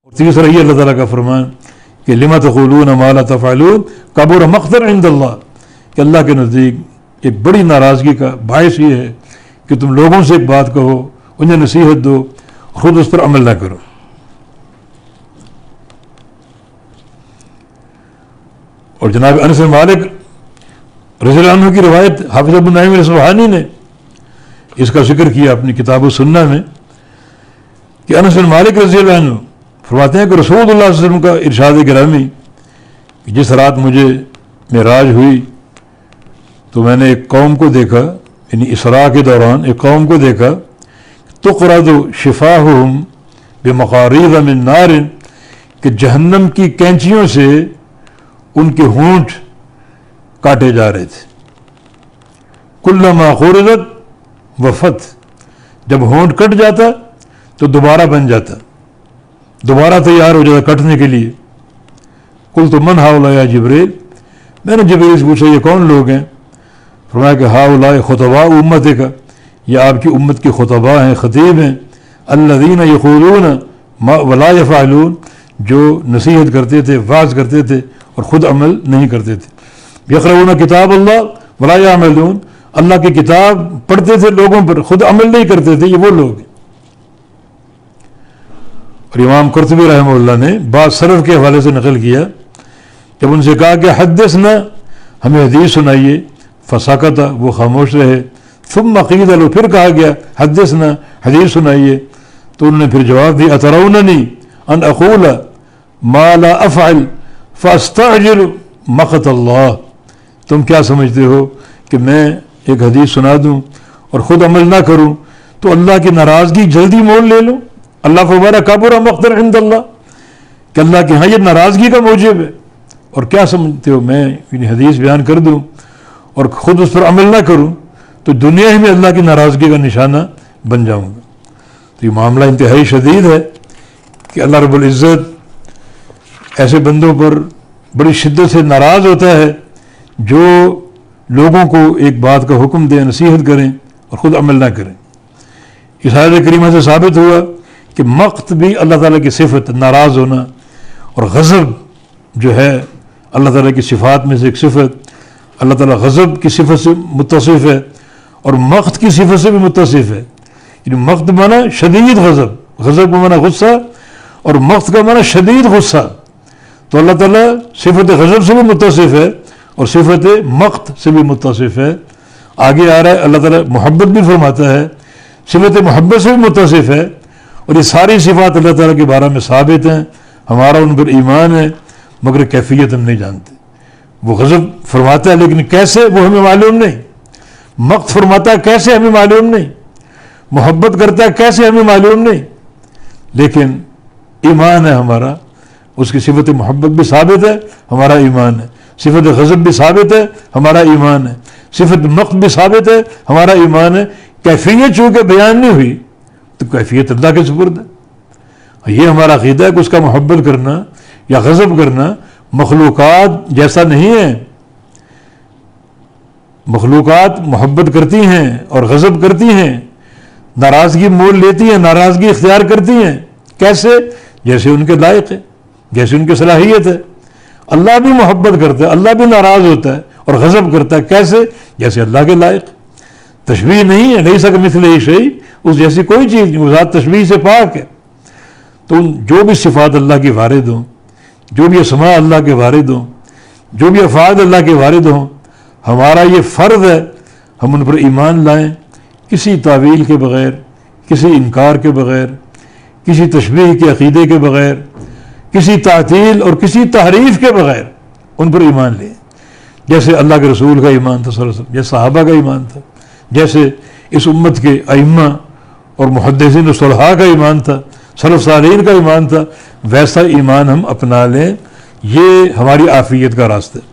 اور تیسرا یہ اللہ تعالیٰ کا فرمان کہ لما تقولون ما لا تفعلون کبر مقتا عند اللہ، کہ اللہ کے نزدیک ایک بڑی ناراضگی کا باعث یہ ہے کہ تم لوگوں سے ایک بات کہو، انہیں نصیحت دو، خود اس پر عمل نہ کرو۔ اور جناب انس بن مالک رضی اللہ عنہ کی روایت حافظ ابو نعیم الاصفہانی نے اس کا ذکر کیا اپنی کتاب السنہ میں کہ انس بن مالک رضی اللہ عنہ فرماتے ہیں کہ رسول اللہ صلی اللہ علیہ وسلم کا ارشاد گرامی کہ جس رات مجھے معراج ہوئی تو میں نے ایک قوم کو دیکھا، یعنی اسراء کے دوران ایک قوم کو دیکھا، تقرض شفاہہم بمقاریض من نار، کہ جہنم کی کینچیوں سے ان کے ہونٹ کاٹے جا رہے تھے۔ کلما خرجت وفت، جب ہونٹ کٹ جاتا تو دوبارہ بن جاتا، دوبارہ تیار ہو جاتا کٹنے کے لیے۔ قلت من ہؤلاء یا جبریل، میں نے جبریل سے پوچھا یہ کون لوگ ہیں؟ فرمایا کہ ہؤلاء خطباء امتک، یہ آپ کی امت کے خطباء ہیں، خطیب ہیں، الذین یقولون ما ولا یفعلون، جو نصیحت کرتے تھے، وعظ کرتے تھے اور خود عمل نہیں کرتے تھے۔ یقرؤون کتاب اللہ ولا یعملون، اللہ کی کتاب پڑھتے تھے لوگوں پر، خود عمل نہیں کرتے تھے، یہ وہ لوگ ہیں۔ اور امام قرطبی رحمہ اللہ نے بعض سلف کے حوالے سے نقل کیا، جب ان سے کہا کہ حدثنا، ہمیں حدیث سنائیے، فسکت، وہ خاموش رہے، ثم قیل له، پھر کہا گیا حدثنا، حدیث سنائیے، تو انہوں نے پھر جواب دیا اتروننی ان اقول ما لا افعل فاستعجل مقت اللہ، تم کیا سمجھتے ہو کہ میں ایک حدیث سنا دوں اور خود عمل نہ کروں تو اللہ کی ناراضگی جلدی مول لے لوں؟ اللہ فرمایا کبر مقتا عند اللہ، کہ اللہ کے ہاں یہ ناراضگی کا موجب ہے، اور کیا سمجھتے ہو میں حدیث بیان کر دوں اور خود اس پر عمل نہ کروں تو دنیا ہی میں اللہ کی ناراضگی کا نشانہ بن جاؤں گا۔ تو یہ معاملہ انتہائی شدید ہے کہ اللہ رب العزت ایسے بندوں پر بڑی شدت سے ناراض ہوتا ہے جو لوگوں کو ایک بات کا حکم دیں، نصیحت کریں اور خود عمل نہ کریں۔ اس آیت کریمہ سے ثابت ہوا کہ مقت بھی اللہ تعالیٰ کی صفت، ناراض ہونا، اور غضب جو ہے اللہ تعالیٰ کی صفات میں سے ایک صفت، اللہ تعالیٰ غضب کی صفت سے متصف ہے اور مقت کی صفت سے بھی متصف ہے۔ یعنی مقت مانا شدید غضب، غضب کا مانا غصہ اور مقت کا مانا شدید غصہ، تو اللہ تعالیٰ صفت غضب سے بھی متصف ہے اور صفت مقت سے بھی متصف ہے۔ آگے آ رہا ہے اللہ تعالیٰ محبت بھی فرماتا ہے، صفت محبت سے بھی متصف ہے، اور یہ ساری صفات اللہ تعالیٰ کے بارے میں ثابت ہیں، ہمارا ان پر ایمان ہے، مگر کیفیت ہم نہیں جانتے۔ وہ غضب فرماتا ہے لیکن کیسے وہ ہمیں معلوم نہیں، مقت فرماتا ہے کیسے ہمیں معلوم نہیں، محبت کرتا ہے کیسے ہمیں معلوم نہیں، لیکن ایمان ہے ہمارا، اس کی صفت محبت بھی ثابت ہے، ہمارا ایمان ہے، صفت غضب بھی ثابت ہے، ہمارا ایمان ہے، صفت مقت بھی ثابت ہے، ہمارا ایمان ہے۔ کیفیت چونکہ بیان نہیں ہوئی تو کیفیت اللہ کے سپرد ہے۔ یہ ہمارا عقیدہ ہے کہ اس کا محبت کرنا یا غضب کرنا مخلوقات جیسا نہیں ہے۔ مخلوقات محبت کرتی ہیں اور غضب کرتی ہیں، ناراضگی مول لیتی ہیں، ناراضگی اختیار کرتی ہیں، کیسے؟ جیسے ان کے لائق ہے، جیسے ان کی صلاحیت ہے۔ اللہ بھی محبت کرتا ہے، اللہ بھی ناراض ہوتا ہے اور غضب کرتا ہے، کیسے؟ جیسے اللہ کے لائق۔ تشبیہ نہیں ہے، لیس کمثلہ شیء، اس جیسی کوئی چیز نہیں، وہ ذات تشبیہ سے پاک ہے۔ تو جو بھی صفات اللہ کی وارد ہوں، جو بھی اسماء اللہ کے وارد ہوں، جو بھی افعال اللہ کے وارد ہوں، ہمارا یہ فرض ہے ہم ان پر ایمان لائیں، کسی تعویل کے بغیر، کسی انکار کے بغیر، کسی تشبیہ کے عقیدے کے بغیر، کسی تعطیل اور کسی تحریف کے بغیر ان پر ایمان لیں، جیسے اللہ کے رسول کا ایمان تھا صلی اللہ علیہ وسلم، جیسے صحابہ کا ایمان تھا، جیسے اس امت کے ائمہ اور محدثین و صلحاء کا ایمان تھا، سلف صالحین کا ایمان تھا، ویسا ایمان ہم اپنا لیں۔ یہ ہماری عافیت کا راستہ ہے۔